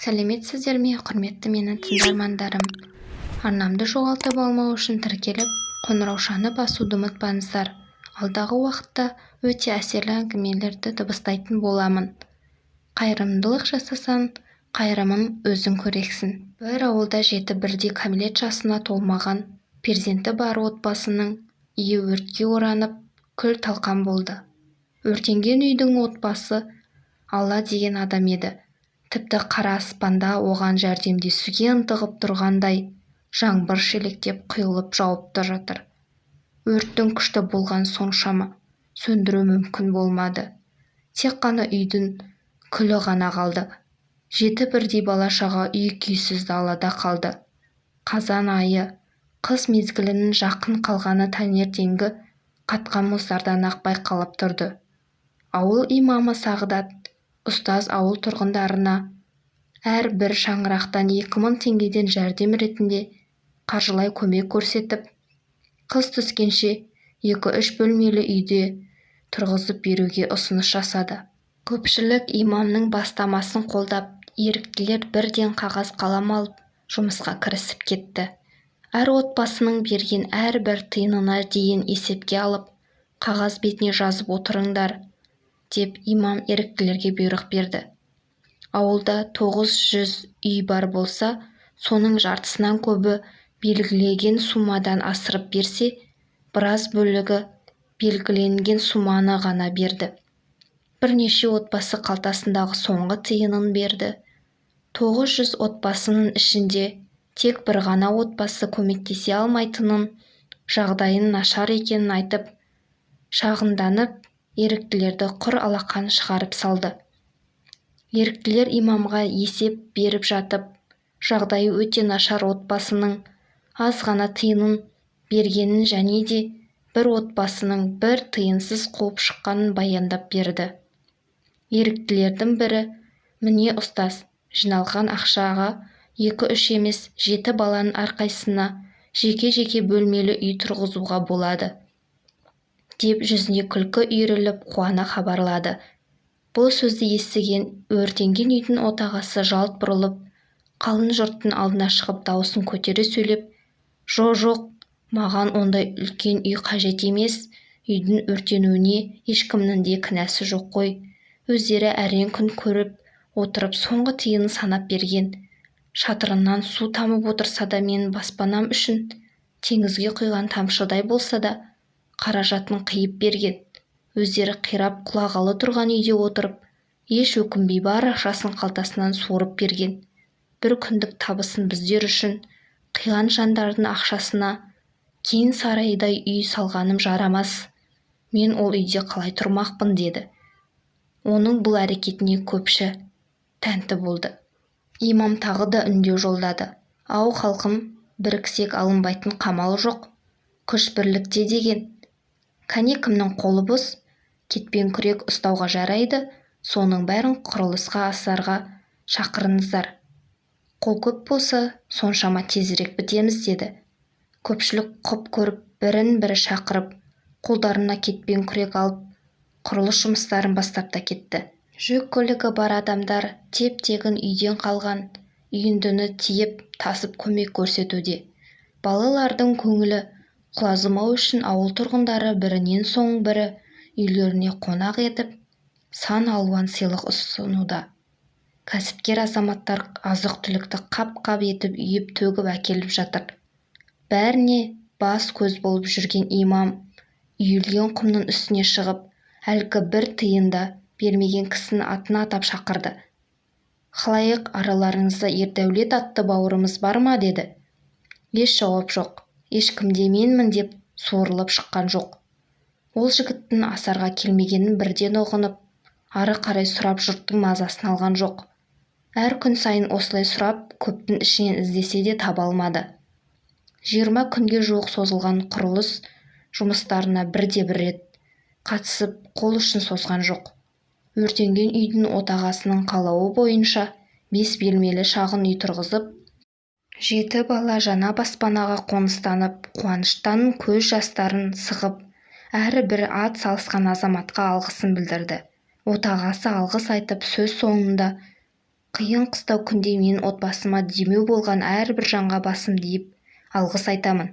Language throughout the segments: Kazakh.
Сәлеметсіздер ме, құрметті менің тыңдармандарым. Арнамды жоғалтып алмау үшін тіркеліп, қоңыраушаны басуды ұмытпаңыздар. Алдағы уақытта өте әсерлі әңгімелерді дыбыстайтын боламын. Қайырымдылық жасасаң, қайырымын өзің көрексің. Бір ауылда жеті бірдей кәмелет жасына толмаған перзенті бар отбасының үйі өртке оранып, күл-талқан болды. Өртенген үйдің отбасы Алла деген адам еді. Тіпті қара аспанда оған жәрдемдесуге ынтығып тұрғандай, жаңбыр шелектеп құйылып жауып жатыр. Өрттің күшті болған соншама сөндіру мүмкін болмады. Тек қана үйдің күлі ғана қалды. Жеті бірдей бала-шаға үй-күйсіз далада қалды. Қазан айы, қыс мезгілінің жақын қалғаны таңертеңгі қатқан мұздардан-ақ байқалып тұрды. Ауыл имамы Сағдат ұстаз ауыл тұрғындарына әр бір шаңырақтан 2000 теңгеден жәрдем ретінде қаржылай көмек көрсетіп, қыс түскенше 2-3 бөлмелі үйде тұрғызып беруге ұсыныс жасады. Көпшілік имамның бастамасын қолдап, еріктілер бірден қағаз қалам алып, жұмысқа кірісіп кетті. Әр отбасының берген әрбір тиынына дейін есепке алып, қағаз бетіне жазып отырыңдар, деп имам еріктілерге бұйрық берді. Ауылда 900 үй бар болса, соның жартысынан көбі белгілеген сумадан асырып берсе, біраз бөлігі белгіленген суманы ғана берді. Бірнеше отбасы қалтасындағы соңғы тиынын берді. 900 отбасының ішінде тек бір ғана отбасы көмектесе алмайтынын, жағдайын нашар екенін айтып, шағымданып, еріктілерді құр алақан шығарып салды. Еріктілер имамға есеп беріп жатып, жағдайы өте нашар отбасының аз ғана тиынын бергенін және де бір отбасының бір тиынсыз қуып шыққанын баяндап берді. Еріктілердің бірі, міне ұстаз, жиналған ақшаға 2-3 емес 7 баланың әрқайсысына жеке-жеке бөлмелі үй тұрғызуға болады, деп жүзіне күлкі үйіріліп қуана хабарлады. Бұл сөзді естіген өртенген үйдің отағасы жалт бұрылып, қалың жұрттың алдына шығып дауысын көтере сөйлеп, жоқ, маған ондай үлкен үй қажет емес, үйдің өртенуіне ешкімнің де кінәсі жоқ қой. Өздері әрең күн көріп отырып соңғы тиынын санап берген. Шатырынан су тамып отырса да менің баспанам үшін теңізге құйған тамшыдай болса да қаражатын қиып берген. Өздері қирап құлағалы тұрған үйде отырып, еш өкінбей бар ақшасын қалтасынан суырып берген. Бір күндік табысын біздер үшін қиған жандардың ақшасына кейін сарайдай үй салғаным жарамас. Мен ол үйде қалай тұрмақпын, деді. Оның бұл әрекетіне көпші тәнті болды. Имам тағы да үндеу жолдады. Ау халқым, біріксек алынбайтын қамал жоқ. Күш бірлікте деген. Кәне кімнің қолы бос, кетпен күрек ұстауға жарайды, соның бәрін құрылысқа асарға шақырыңыздар. Қол көп болса, соншама тезірек бітеміз, деді. Көпшілік құп көріп, бірін-бірі шақырып, қолдарына кетпен күрек алып, құрылыс жұмыстарын бастап та кетті. Жүк көлігі бар адамдар теп-тегін үйден қалған үйіндіні тиеп, тасып көмек көрсетуде. Балалардың көңілі құлазымау үшін ауыл тұрғындары бірінен соң бірі үйлеріне қонақ етіп, сан алуан сыйлық ұсынуда. Кәсіпкер азаматтар азық-түлікті қап-қап етіп үйіп төгіп әкеліп жатыр. Бәріне бас көз болып жүрген имам үйілген құмның үстіне шығып, әлгі бір тиын да бермеген кісінің атын атап шақырды. Халайық араларыңызда Ердәулет атты бауырымыз бар ма, деді. Еш жауап жоқ. Ешкімде менмін деп суырылып шыққан жоқ. Ол жігіттің асарға келмегенін бірден ұғынып, ары қарай сұрап жұрттың мазасын алған жоқ. Әр күн сайын осылай сұрап, көптің ішінен іздесе де таба алмады. 20 күнге жуық созылған құрылыс жұмыстарына бірде-бір рет қатысып, қол ұшын созған жоқ. Өртенген үйдің отағасының қалауы бойынша 5 бөлмелі шағын үй тұрғызып, 7 бала жаңа баспанаға қоныстанып, қуаныштан көз жастарын сығып, әрі бір ат салысқан азаматқа алғысын білдірді. Отағасы алғыс айтып сөз соңында Қиын қыстау күнде менің отбасыма демеу болған әрбір жанға басымды иіп алғыс айтамын.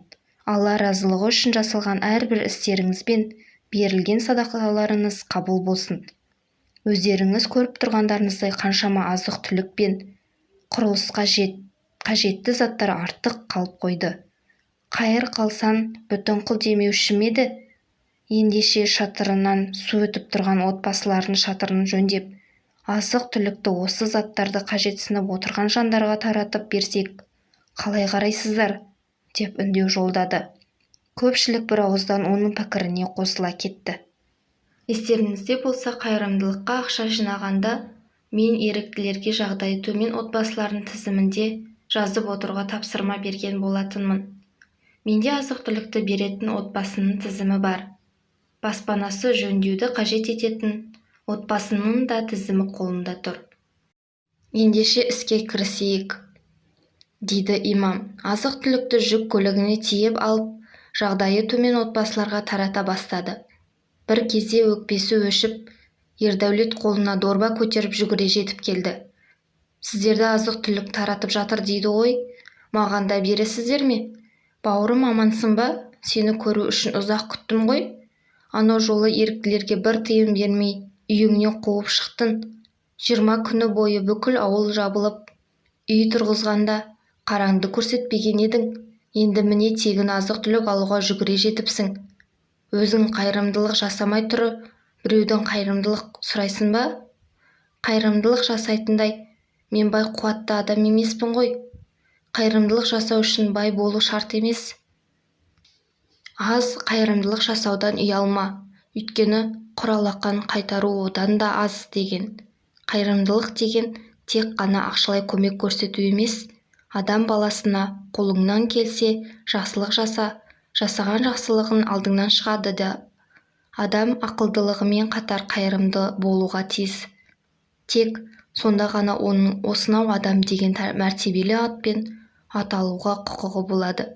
Алла разылығы үшін жасалған әрбір істеріңіз бен берілген садақаларыңыз қабыл болсын. Өздеріңіз көріп тұрғандарыңыздай қаншама азық-түлік пен құрылысқа қажетті заттар артық қалып қойды. Қайыр қалсан бүтін қыл демеуші ме еді? Ендеше шатырынан су өтіп тұрған отбасылардың шатырын жөндеп, азық-түлікті осы заттарды қажетсініп отырған жандарға таратып берсек, қалай қарайсыздар? Деп үндеу жолдады. Көпшілік бір ауыздан оның пікіріне қосыла кетті. Естеріңізде болса, қайырымдылыққа ақша жинағанда мен еріктілерге жағдайы төмен отбасылардың тізімінде жазып отыруға тапсырма берген болатынмын. Менде азық-түлікті беретін отбасының тізімі бар. Баспанасы жөндеуді қажет ететін отбасының да тізімі қолымда тұр. Ендеше іске кірісейік, дейді имам. Азық-түлікті жүк көлігіне тиеп алып, жағдайы төмен отбасыларға тарата бастады. Бір кезде өкпесі өшіп, Ердәулет қолына дорба көтеріп жүгіре жетіп келді. Сіздерді азық-түлік таратып жатыр дейді ғой, маған да бересіздер ме? Бауырым, амансың ба? Сені көру үшін ұзақ күттім ғой. Анау жолы еріктілерге бір тиын бермей үйіңнен қуып шықтың. 20 күні бойы бүкіл ауыл жабылып, үй тұрғызғанда қараңды көрсетпеген едің. Енді міне тегін азық-түлік алуға жүгіре жетіпсің. Өзің қайырымдылық жасамай тұрып, біреудің қайырымдылық сұрайсың ба? Қайырымдылық жасайтындай, мен бай қуатты адам емеспін ғой. Қайырымдылық жасау үшін бай болу шарт емес. Аз қайырымдылық жасаудан ұялма, өйткені құралақан қайтару одан да аз деген. Қайырымдылық деген тек қана ақшалай көмек көрсету емес, адам баласына қолыңнан келсе жақсылық жаса, жасаған жақсылығың алдыңнан шығады да. Адам ақылдылығымен қатар қайырымды болуға тиіс. Тек сонда ғана оның осынау адам деген мәртебелі атпен аталуға құқығы болады.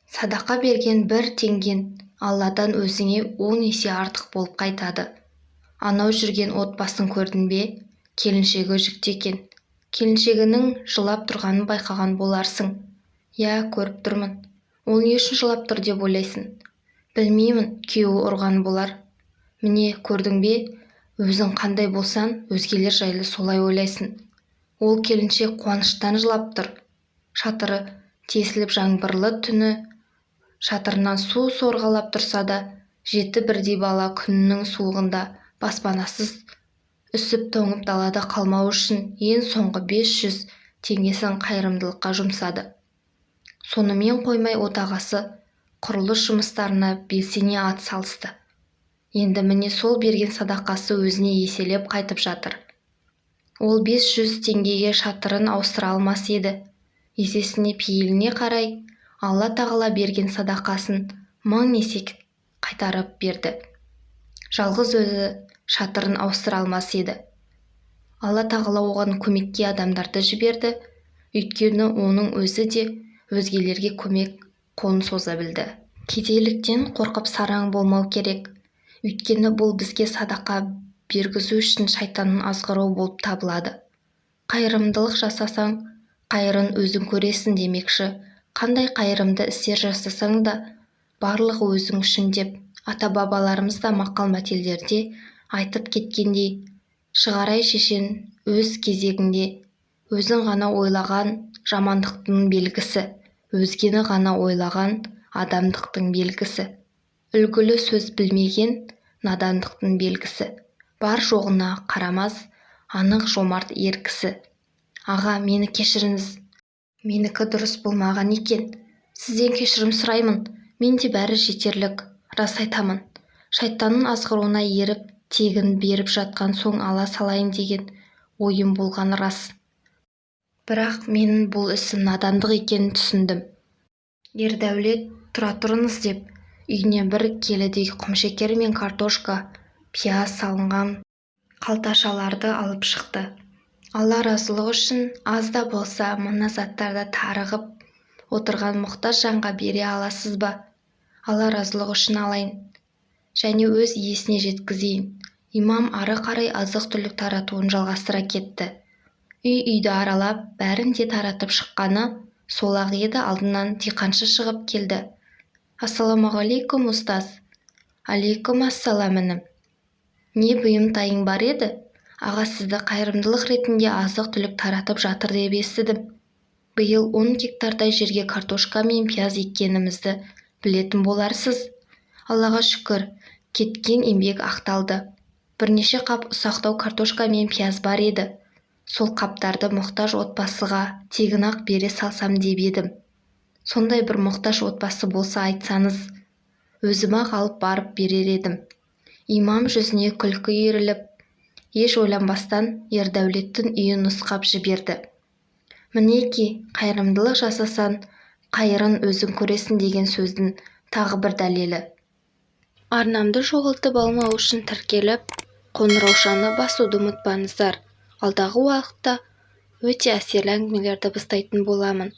Садақа берген 1 теңген Алладан өзіңе 10 есе артық болып қайтады. Анау жүрген отбасын көрдің бе? Келіншегі жүкті екен. Келіншегінің жылап тұрғанын байқаған боларсың. Я, көріп тұрмын. Ол не үшін жылап тұр деп ойлайсың? Білмеймін, күйеуі ұрған болар. Міне, көрдің бе? Өзің қандай болсан, өзгелер жайлы солай ойлайсың. Ол келіншек қуаныштан жылап тұр. Шатыры тесіліп жаңбырлы түні шатырынан су сорғалап тұрса да, 7 бірдей бала күннің суығында баспанасыз үсіп-тоңып далада қалмау үшін ең соңғы 500 теңгесін қайырымдылыққа жұмсады. Сонымен қоймай отағасы құрылыс жұмыстарына белсене ат салысты. Енді міне сол берген садақасы өзіне еселеп қайтып жатыр. Ол 500 теңгеге шатырын ауыстыра алмас еді. Есесіне пейіліне қарай Алла тағала берген садақасын 1000 есе қайтарып берді. Жалғыз өзі шатырын ауыстыра алмас еді. Алла тағала оған көмекке адамдарды жіберді, өйткені оның өзі де өзгелерге көмек қолын соза білді. Кедейліктен қорқып сараң болмау керек, өйткені бұл бізге садақа бергізу үшін шайтанның азғыруы болып табылады. Қайырымдылық жасасаң, қайырын өзің көресің демекші, қандай қайырымды істер жасасаң да, барлығы өзің үшін деп ата-бабаларымыз да мақал-мәтелдерде айтып кеткендей, шығарай шешен өз кезегінде өзің ғана ойлаған жамандықтың белгісі, өзгені ғана ойлаған адамдықтың белгісі, үлгілі сөз білмеген надандықтың белгісі, бар жоғына қарамас анық жомарт ер кісі. Аға, мені кешіріңіз, менікі дұрыс болмаған екен. Сізден кешірім сұраймын, менде бәрі жетерлік, рас айтамын. Шайтанның азғыруына еріп, тегін беріп жатқан соң ала салайын деген ойым болған рас. Бірақ менің бұл ісім надандық екенін түсіндім. Ердәулет, тұра тұрыңыз деп, үйінен 1 келідей құмшекер мен картошка, пияз салынған қалташаларды алып шықты. Алла разылығы үшін аз да болса мына заттарды тарығып отырған мұқтаж жанға бере аласыз ба? Алла разылығы үшін алайын. Және өз иесіне жеткізейін. Имам ары қарай азық-түлік таратуын жалғастыра кетті. үй-үйді аралап бәрін де таратып шыққаны сол-ақ еді. Алдынан диқаншы шығып келді. «Ассаламағалейкум, ұстаз». «Алейкум ассалам, інім. Не бұйым-тайың бар еді? Аға сізді қайырымдылық ретінде азық-түлік таратып жатыр деп естідім. Биыл 10 гектардай жерге картошка мен пияз еккенімізді білетін боларсыз. Аллаға шүкір, кеткен еңбек ақталды. Бірнеше қап ұсақтау картошка мен пияз бар еді. Сол қаптарды мұқтаж отбасыға тегін-ақ бере салсам деп едім. Сондай бір мұқтаж отбасы болса айтсаңыз, өзім-ақ алып барып берер едім». Имам жүзіне күлкі үйіріліп, еш ойланбастан Ердәулеттің үйін нұсқап жіберді. «Мінеки, қайырымдылық жасасан, қайырын өзің көресің» деген сөздің тағы бір дәлелі. Арнамды жоғалтып алмау үшін тіркеліп, қоңыраушаны басуды ұмытпаңыздар. Алдағы уақытта өте әсерлі әңгімелерді бастайтын боламын.